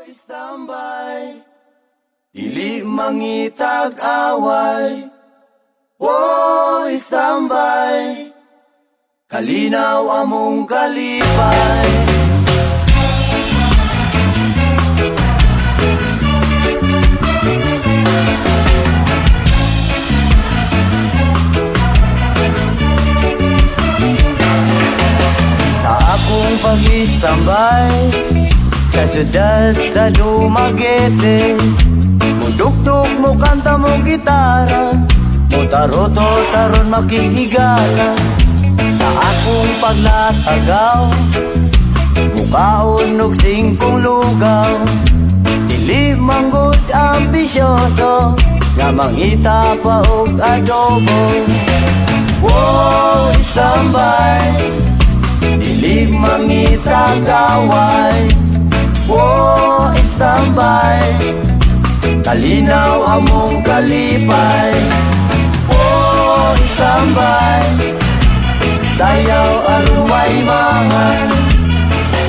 Istambay, dili mangitag away. Oh, istambay, kalinaw among kalipay. Sa akong pag-istambay, sa syudad sa Dumaguete, mudugtog mo kanta mo gitara, mo taroto taron makikigala. Sa akong paglatagaw, mukaon og singkong lugaw, dili manggod ambisyoso, nga mangita pa og adobo. Wow, istambay, dili mangita gaway. Oh, istambay, kalinaw among kalipay. Oh, istambay, sayaw aron way mangan.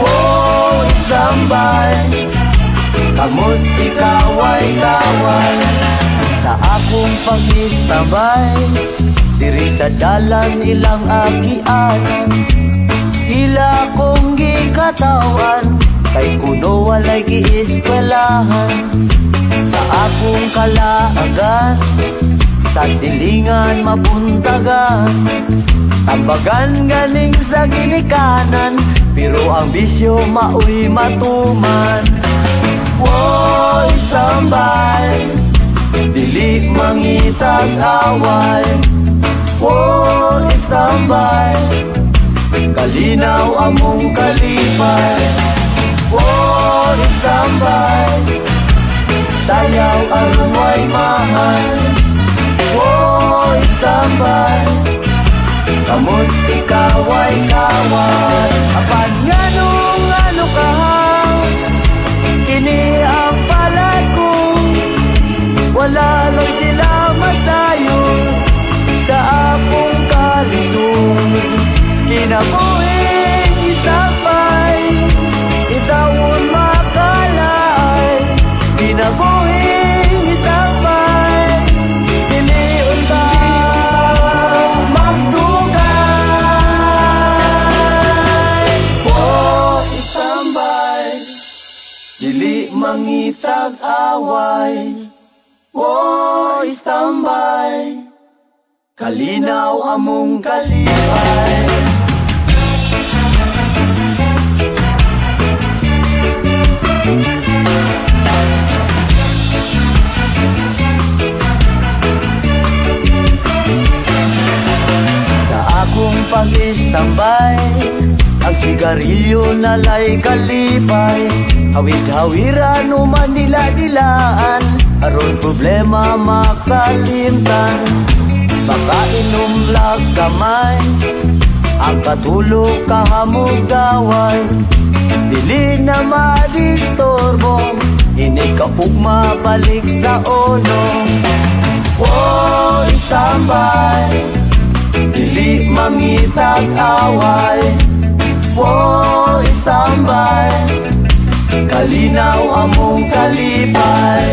Oh, istambay, kamot ikaway kaway. Sa akong pag-istambay, diri sa dalan ilang agianan, ila kong gikatawan, kay kuno walay gieskwelahan. Sa akong kalaagan, sa silingan mabuntagan, tambagan ganing sa ginikanan, pero ang bisyo maoy matuman. Wow, istambay, dili mangitag away. Wow, istambay, kalinaw among kalipay. Oh, istambay, sayaw aron way mahal. Oh, istambay, kamot ikaway kaway. Apan nganong ano ka, kini ang palad ko, wala lang sila masayon sa akong kalisong. Kinabuhing istambay, itawon makalay, ginabuhing istambay, diliun ka magdugay. Oh, istambay, dili mangitag away. Oh, istambay, kalinaw among kalipay. Akong pag-istambay, ang sigarilyo nalay kalipay, hawid-hawiran o manila-dilaan, aron problema makalimtan. Makainom lag kamay, ang katulog kahamog gaway, dili na madistorbo, ini kaugma balik sa ono. Oh, istambay, dili mangitag away. Oh, istambay, kalinaw among kalipay.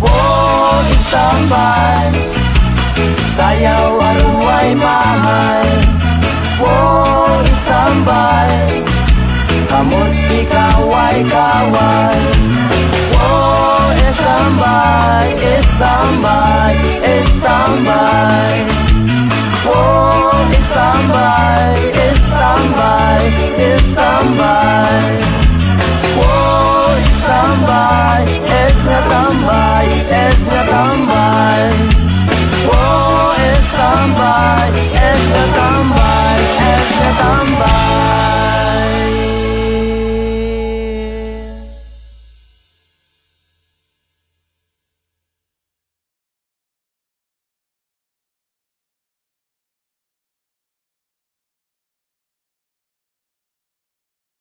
Oh, istambay, sayaw aron way mahal. Oh, istambay, kamot ikaway kaway. Oh, istambay, istambay, istambay.